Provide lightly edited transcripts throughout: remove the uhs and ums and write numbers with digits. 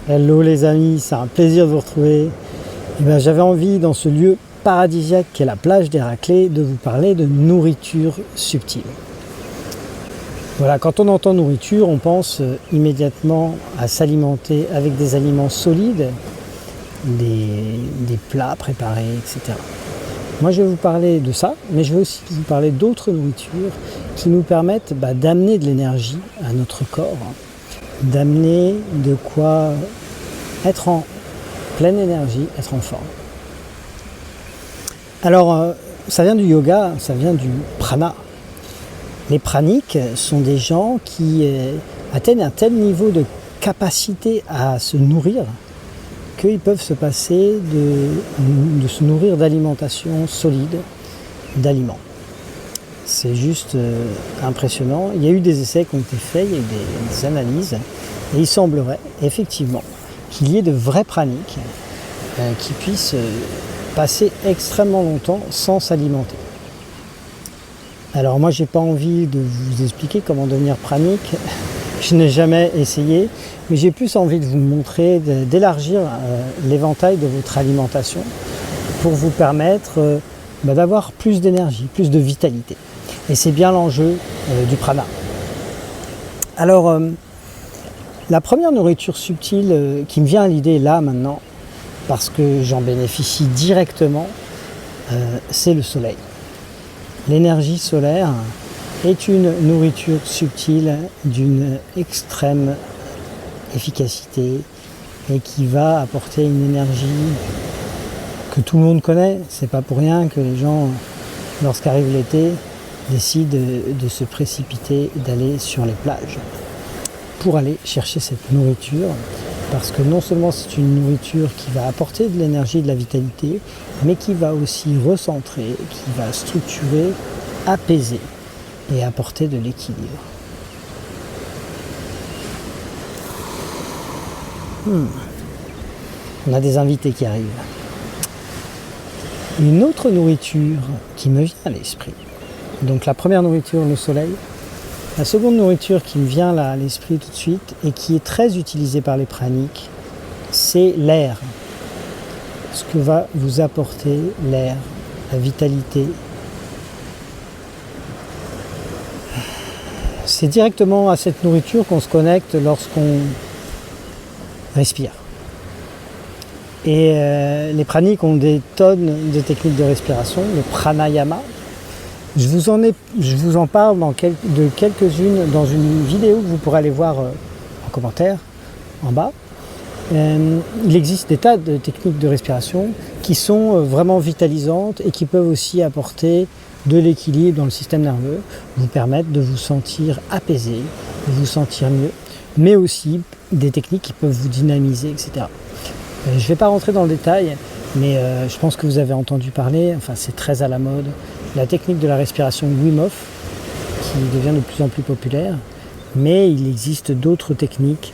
Hello les amis, c'est un plaisir de vous retrouver. J'avais envie dans ce lieu paradisiaque qu'est la plage d'Hérakles de vous parler de nourriture subtile. Voilà, quand on entend nourriture, on pense immédiatement à s'alimenter avec des aliments solides, des plats préparés, etc. Moi je vais vous parler de ça, mais je vais aussi vous parler d'autres nourritures qui nous permettent d'amener de l'énergie à notre corps, d'amener de quoi être en pleine énergie, être en forme. Alors, ça vient du yoga, ça vient du prana. Les praniques sont des gens qui atteignent un tel niveau de capacité à se nourrir qu'ils peuvent se passer de se nourrir d'alimentation solide, d'aliments. C'est juste impressionnant. Il y a eu des essais qui ont été faits, il y a eu des analyses, et il semblerait effectivement qu'il y ait de vrais praniques qui puissent passer extrêmement longtemps sans s'alimenter. Alors moi j'ai pas envie de vous expliquer comment devenir pranique, je n'ai jamais essayé, mais j'ai plus envie de vous montrer, d'élargir l'éventail de votre alimentation pour vous permettre d'avoir plus d'énergie, plus de vitalité. Et c'est bien l'enjeu du prana. Alors, la première nourriture subtile qui me vient à l'idée là maintenant, parce que j'en bénéficie directement, c'est le soleil. L'énergie solaire est une nourriture subtile d'une extrême efficacité et qui va apporter une énergie que tout le monde connaît. C'est pas pour rien que les gens, lorsqu'arrive l'été, décident de se précipiter et d'aller sur les plages pour aller chercher cette nourriture, parce que non seulement c'est une nourriture qui va apporter de l'énergie, de la vitalité, mais qui va aussi recentrer, qui va structurer, apaiser et apporter de l'équilibre. On a des invités qui arrivent. Une autre nourriture qui me vient à l'esprit, donc la première nourriture, le soleil. La seconde nourriture qui me vient là à l'esprit tout de suite et qui est très utilisée par les praniques, c'est l'air. Ce que va vous apporter l'air, la vitalité. C'est directement à cette nourriture qu'on se connecte lorsqu'on respire. Et les praniques ont des tonnes de techniques de respiration, le pranayama. Je vous en parle de quelques-unes dans une vidéo que vous pourrez aller voir en commentaire, en bas. Il existe des tas de techniques de respiration qui sont vraiment vitalisantes et qui peuvent aussi apporter de l'équilibre dans le système nerveux, vous permettre de vous sentir apaisé, de vous sentir mieux, mais aussi des techniques qui peuvent vous dynamiser, etc. Je ne vais pas rentrer dans le détail, mais je pense que vous avez entendu parler, enfin c'est très à la mode, la technique de la respiration Wim Hof, qui devient de plus en plus populaire, mais il existe d'autres techniques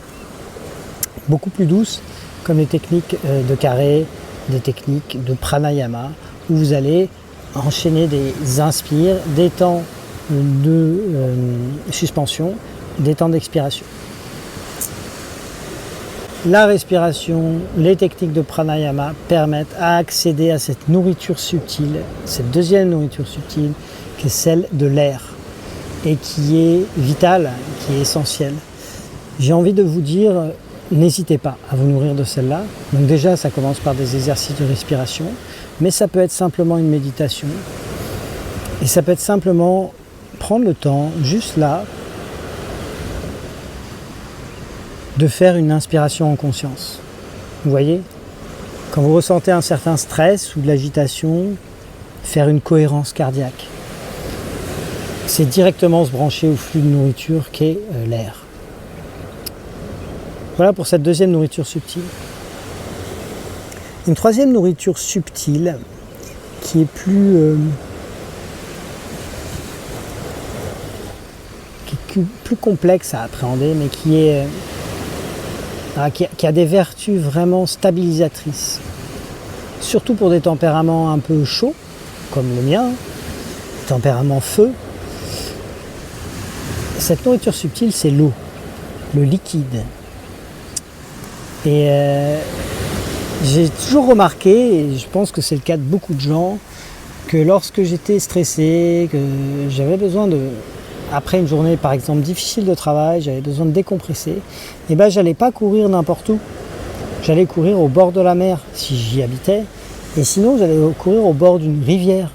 beaucoup plus douces, comme les techniques de carré, des techniques de pranayama, où vous allez enchaîner des inspires, des temps de suspension, des temps d'expiration. La respiration, les techniques de pranayama permettent à accéder à cette nourriture subtile, cette deuxième nourriture subtile, qui est celle de l'air, et qui est vitale, qui est essentielle. J'ai envie de vous dire, n'hésitez pas à vous nourrir de celle-là. Donc déjà, ça commence par des exercices de respiration, mais ça peut être simplement une méditation, et ça peut être simplement prendre le temps, juste là, de faire une inspiration en conscience. Vous voyez, quand vous ressentez un certain stress ou de l'agitation, faire une cohérence cardiaque. C'est directement se brancher au flux de nourriture qu'est l'air. Voilà pour cette deuxième nourriture subtile. Une troisième nourriture subtile qui est plus complexe à appréhender, mais qui a des vertus vraiment stabilisatrices, surtout pour des tempéraments un peu chauds, comme le mien, tempérament feu. Cette nourriture subtile, c'est l'eau, le liquide. Et j'ai toujours remarqué, et je pense que c'est le cas de beaucoup de gens, que lorsque j'étais stressé, que j'avais besoin après une journée par exemple difficile de travail, j'avais besoin de décompresser, et ben j'allais pas courir n'importe où. J'allais courir au bord de la mer si j'y habitais, et sinon j'allais courir au bord d'une rivière.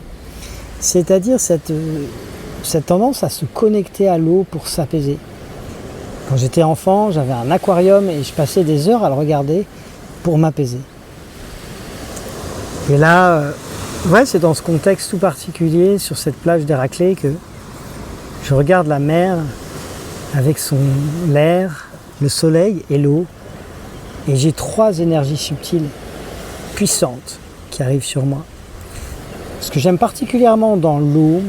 C'est-à-dire cette tendance à se connecter à l'eau pour s'apaiser. Quand j'étais enfant, j'avais un aquarium et je passais des heures à le regarder pour m'apaiser. Et là, c'est dans ce contexte tout particulier, sur cette plage d'Hérakles, que je regarde la mer avec l'air, le soleil et l'eau. Et j'ai 3 énergies subtiles, puissantes, qui arrivent sur moi. Ce que j'aime particulièrement dans l'eau,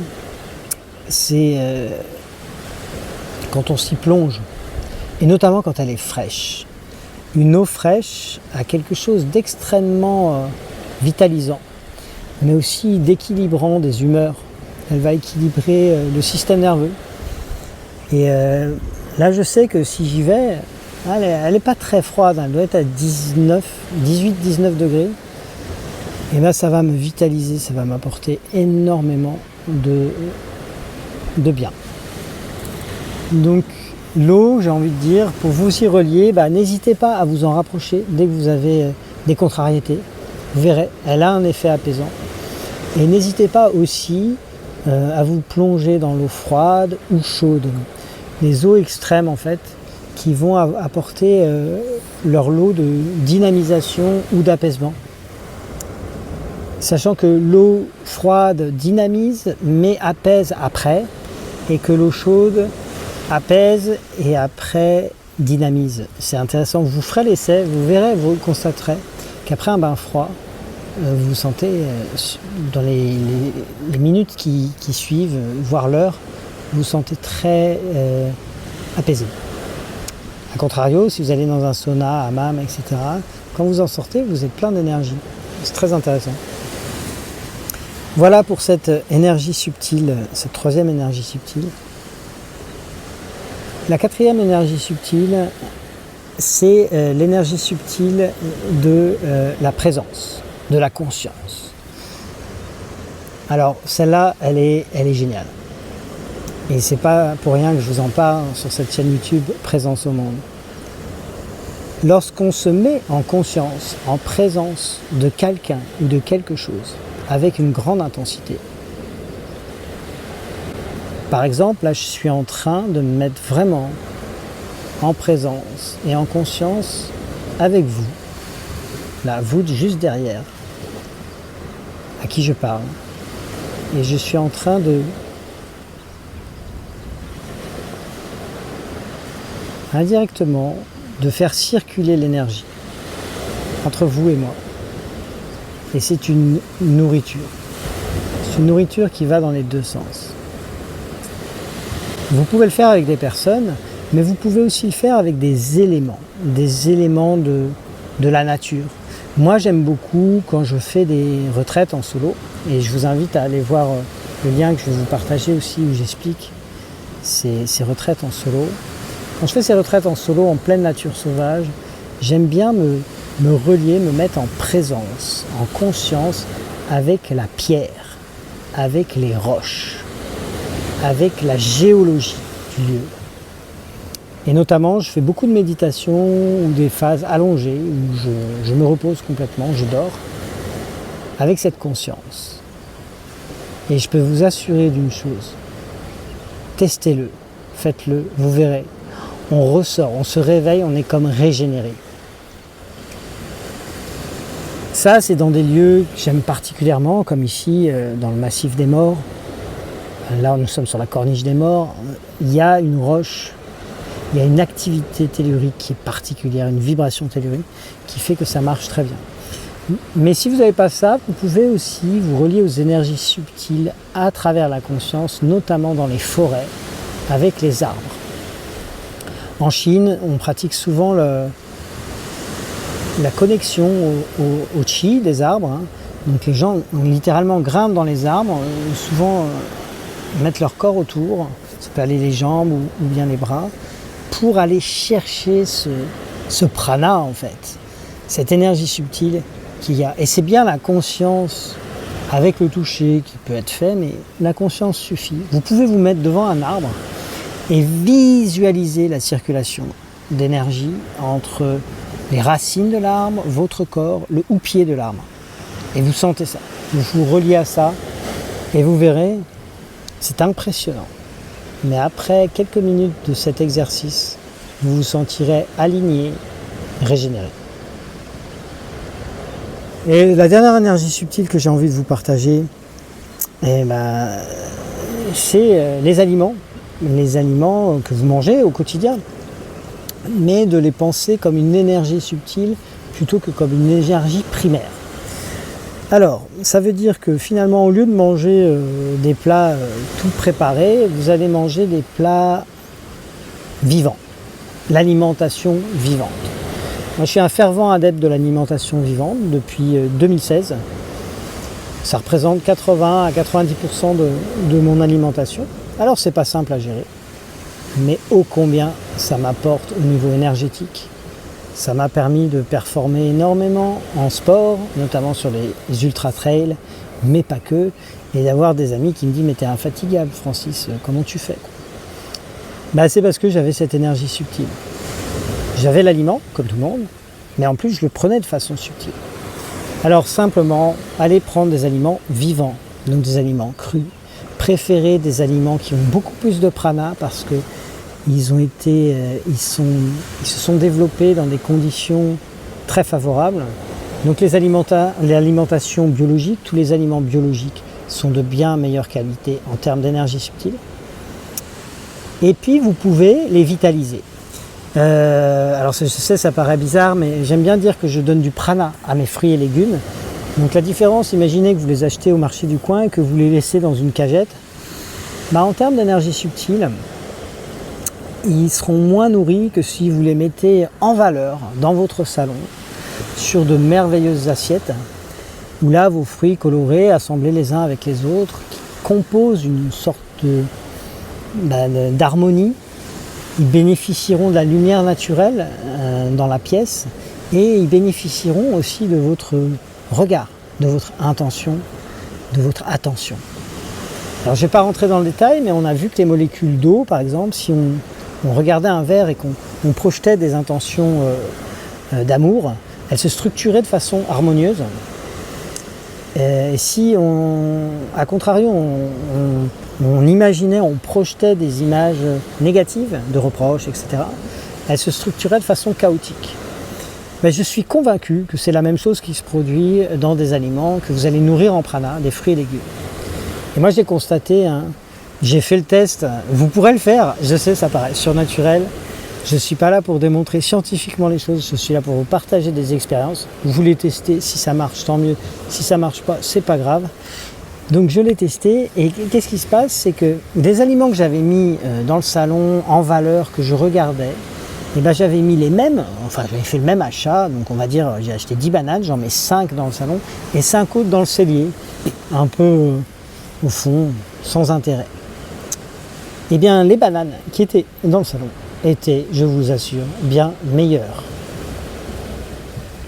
c'est quand on s'y plonge, et notamment quand elle est fraîche. Une eau fraîche a quelque chose d'extrêmement vitalisant, mais aussi d'équilibrant des humeurs. Elle va équilibrer le système nerveux. Et là, je sais que si j'y vais, elle n'est pas très froide, elle doit être à 18-19 degrés. Et là, ça va me vitaliser, ça va m'apporter énormément de bien. Donc, l'eau, j'ai envie de dire, pour vous y relier, n'hésitez pas à vous en rapprocher dès que vous avez des contrariétés. Vous verrez, elle a un effet apaisant. Et n'hésitez pas aussi à vous plonger dans l'eau froide ou chaude. Les eaux extrêmes, en fait, qui vont apporter leur lot de dynamisation ou d'apaisement. Sachant que l'eau froide dynamise, mais apaise après, et que l'eau chaude apaise et après dynamise. C'est intéressant, vous ferez l'essai, vous verrez, vous constaterez qu'après un bain froid, vous vous sentez, dans les minutes qui suivent, voire l'heure, vous vous sentez très apaisé. A contrario, si vous allez dans un sauna, hammam, etc., quand vous en sortez, vous êtes plein d'énergie. C'est très intéressant. Voilà pour cette énergie subtile, cette 3e énergie subtile. La 4e énergie subtile, c'est l'énergie subtile de la présence, de la conscience. Alors celle-là, elle est géniale. Et c'est pas pour rien que je vous en parle sur cette chaîne YouTube Présence au monde. Lorsqu'on se met en conscience, en présence de quelqu'un ou de quelque chose, avec une grande intensité. Par exemple, là je suis en train de me mettre vraiment en présence et en conscience avec vous. Là, vous juste derrière, à qui je parle. Et je suis en train de indirectement de faire circuler l'énergie entre vous et moi. Et c'est une nourriture. C'est une nourriture qui va dans les deux sens. Vous pouvez le faire avec des personnes, mais vous pouvez aussi le faire avec des éléments de la nature. Moi, j'aime beaucoup quand je fais des retraites en solo, et je vous invite à aller voir le lien que je vais vous partager aussi, où j'explique ces retraites en solo. Quand je fais ces retraites en solo, en pleine nature sauvage, j'aime bien me relier, me mettre en présence, en conscience avec la pierre, avec les roches, avec la géologie du lieu. Et notamment, je fais beaucoup de méditation ou des phases allongées où je me repose complètement, je dors, avec cette conscience. Et je peux vous assurer d'une chose, testez-le, faites-le, vous verrez. On ressort, on se réveille, on est comme régénéré. Ça, c'est dans des lieux que j'aime particulièrement, comme ici, dans le massif des Morts. Là, nous sommes sur la corniche des Morts. Il y a une roche, il y a une activité tellurique qui est particulière, une vibration tellurique qui fait que ça marche très bien. Mais si vous n'avez pas ça, vous pouvez aussi vous relier aux énergies subtiles à travers la conscience, notamment dans les forêts, avec les arbres. En Chine, on pratique souvent la connexion au chi des arbres. Hein. Donc les gens littéralement grimpent dans les arbres, souvent mettent leur corps autour, ça peut aller les jambes ou bien les bras, pour aller chercher ce prana en fait, cette énergie subtile qu'il y a. Et c'est bien la conscience avec le toucher qui peut être fait, mais la conscience suffit. Vous pouvez vous mettre devant un arbre et visualiser la circulation d'énergie entre les racines de l'arbre, votre corps, le houppier de l'arbre. Et vous sentez ça. Vous vous reliez à ça et vous verrez, c'est impressionnant. Mais après quelques minutes de cet exercice, vous vous sentirez aligné, régénéré. Et la dernière énergie subtile que j'ai envie de vous partager, c'est les aliments que vous mangez au quotidien, mais de les penser comme une énergie subtile plutôt que comme une énergie primaire. Alors, ça veut dire que finalement, au lieu de manger des plats tout préparés, vous allez manger des plats vivants, l'alimentation vivante. Moi, je suis un fervent adepte de l'alimentation vivante depuis 2016. Ça représente 80 à 90% de mon alimentation. Alors, c'est pas simple à gérer, mais ô combien ça m'apporte au niveau énergétique. Ça m'a permis de performer énormément en sport, notamment sur les ultra-trails, mais pas que, et d'avoir des amis qui me disent « mais t'es infatigable Francis, comment tu fais ?» C'est parce que j'avais cette énergie subtile. J'avais l'aliment, comme tout le monde, mais en plus je le prenais de façon subtile. Alors simplement, allez prendre des aliments vivants, donc des aliments crus. Préférez des aliments qui ont beaucoup plus de prana parce que ils se sont développés dans des conditions très favorables. Donc l'alimentation biologique, tous les aliments biologiques sont de bien meilleure qualité en termes d'énergie subtile. Et puis vous pouvez les vitaliser. Alors je sais, ça paraît bizarre, mais j'aime bien dire que je donne du prana à mes fruits et légumes. Donc la différence, imaginez que vous les achetez au marché du coin et que vous les laissez dans une cagette. En termes d'énergie subtile, ils seront moins nourris que si vous les mettez en valeur dans votre salon sur de merveilleuses assiettes où là vos fruits colorés assemblés les uns avec les autres qui composent une sorte d'harmonie. Ils bénéficieront de la lumière naturelle dans la pièce et ils bénéficieront aussi de votre regard, de votre intention, de votre attention. Alors je ne vais pas rentrer dans le détail, mais on a vu que les molécules d'eau, par exemple, si on regardait un verre et qu'on projetait des intentions d'amour, elles se structuraient de façon harmonieuse. Et si à contrario, on imaginait, on projetait des images négatives, de reproches, etc., elles se structuraient de façon chaotique. Mais je suis convaincu que c'est la même chose qui se produit dans des aliments que vous allez nourrir en prana, des fruits et légumes. Et moi j'ai constaté, j'ai fait le test, vous pourrez le faire, je sais ça paraît surnaturel, je ne suis pas là pour démontrer scientifiquement les choses, je suis là pour vous partager des expériences. Vous les testez, si ça marche tant mieux, si ça ne marche pas, c'est pas grave. Donc je l'ai testé et qu'est-ce qui se passe, c'est que des aliments que j'avais mis dans le salon en valeur, que je regardais, j'avais mis les mêmes, j'avais fait le même achat, donc on va dire j'ai acheté 10 bananes, j'en mets 5 dans le salon et 5 autres dans le cellier, un peu au fond, sans intérêt. Eh bien les bananes qui étaient dans le salon étaient, je vous assure, bien meilleures.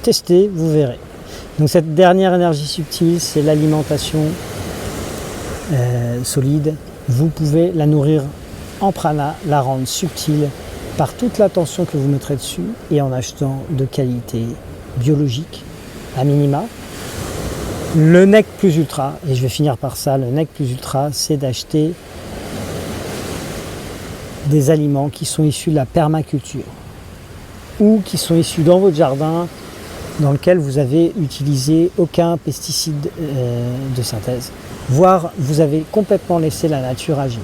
Testez, vous verrez. Donc cette dernière énergie subtile, c'est l'alimentation solide. Vous pouvez la nourrir en prana, la rendre subtile par toute l'attention que vous mettrez dessus et en achetant de qualité biologique à minima. Le nec plus ultra, et je vais finir par ça, le nec plus ultra, c'est d'acheter des aliments qui sont issus de la permaculture ou qui sont issus dans votre jardin dans lequel vous avez utilisé aucun pesticide de synthèse, voire vous avez complètement laissé la nature agir.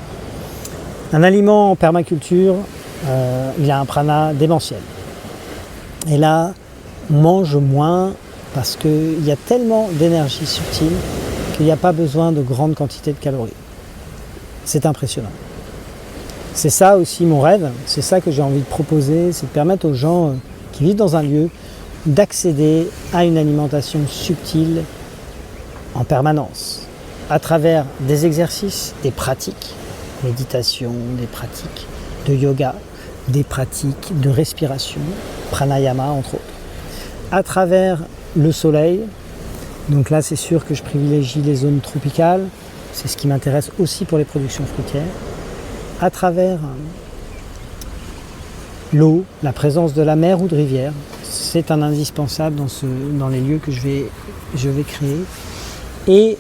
Un aliment en permaculture, il a un prana démentiel. Et là, on mange moins parce qu'il y a tellement d'énergie subtile qu'il n'y a pas besoin de grandes quantités de calories. C'est impressionnant. C'est ça aussi mon rêve, c'est ça que j'ai envie de proposer, c'est de permettre aux gens qui vivent dans un lieu d'accéder à une alimentation subtile en permanence, à travers des exercices, des pratiques, méditation, des pratiques de yoga, des pratiques de respiration, pranayama entre autres, à travers le soleil. Donc là, c'est sûr que je privilégie les zones tropicales, c'est ce qui m'intéresse aussi pour les productions fruitières, à travers l'eau, la présence de la mer ou de rivière. C'est un indispensable dans les lieux que je vais créer. Et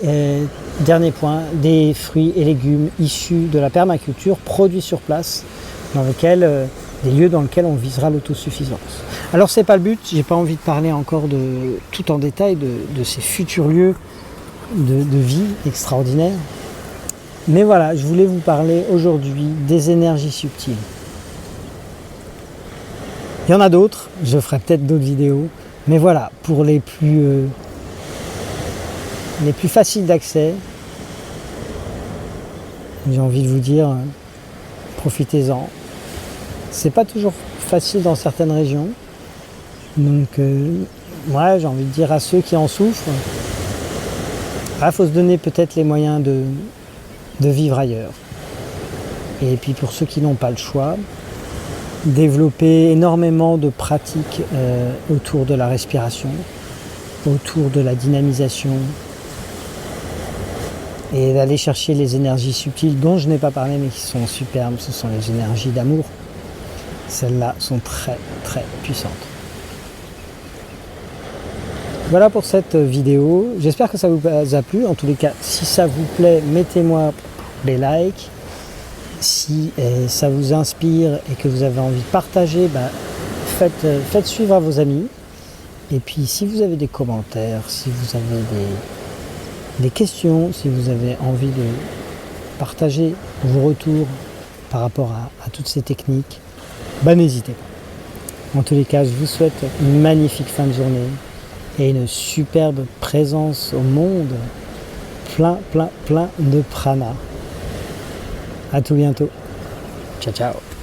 dernier point, des fruits et légumes issus de la permaculture, produits sur place, des lieux dans lesquels on visera l'autosuffisance. Alors c'est pas le but, j'ai pas envie de parler encore tout en détail de ces futurs lieux de vie extraordinaires. Mais voilà, je voulais vous parler aujourd'hui des énergies subtiles. Il y en a d'autres, je ferai peut-être d'autres vidéos, mais voilà, pour les plus faciles d'accès, j'ai envie de vous dire, profitez-en. C'est pas toujours facile dans certaines régions, donc moi j'ai envie de dire à ceux qui en souffrent, il faut se donner peut-être les moyens de vivre ailleurs. Et puis pour ceux qui n'ont pas le choix, développer énormément de pratiques autour de la respiration, autour de la dynamisation, et d'aller chercher les énergies subtiles dont je n'ai pas parlé mais qui sont superbes, ce sont les énergies d'amour. Celles-là sont très très puissantes. Voilà pour cette vidéo, j'espère que ça vous a plu. En tous les cas, si ça vous plaît, mettez-moi des likes. Si ça vous inspire et que vous avez envie de partager, faites suivre à vos amis. Et puis si vous avez des commentaires, si vous avez des questions, si vous avez envie de partager vos retours par rapport à toutes ces techniques, n'hésitez pas. En tous les cas, je vous souhaite une magnifique fin de journée et une superbe présence au monde, plein de prana. À tout bientôt. Ciao, ciao.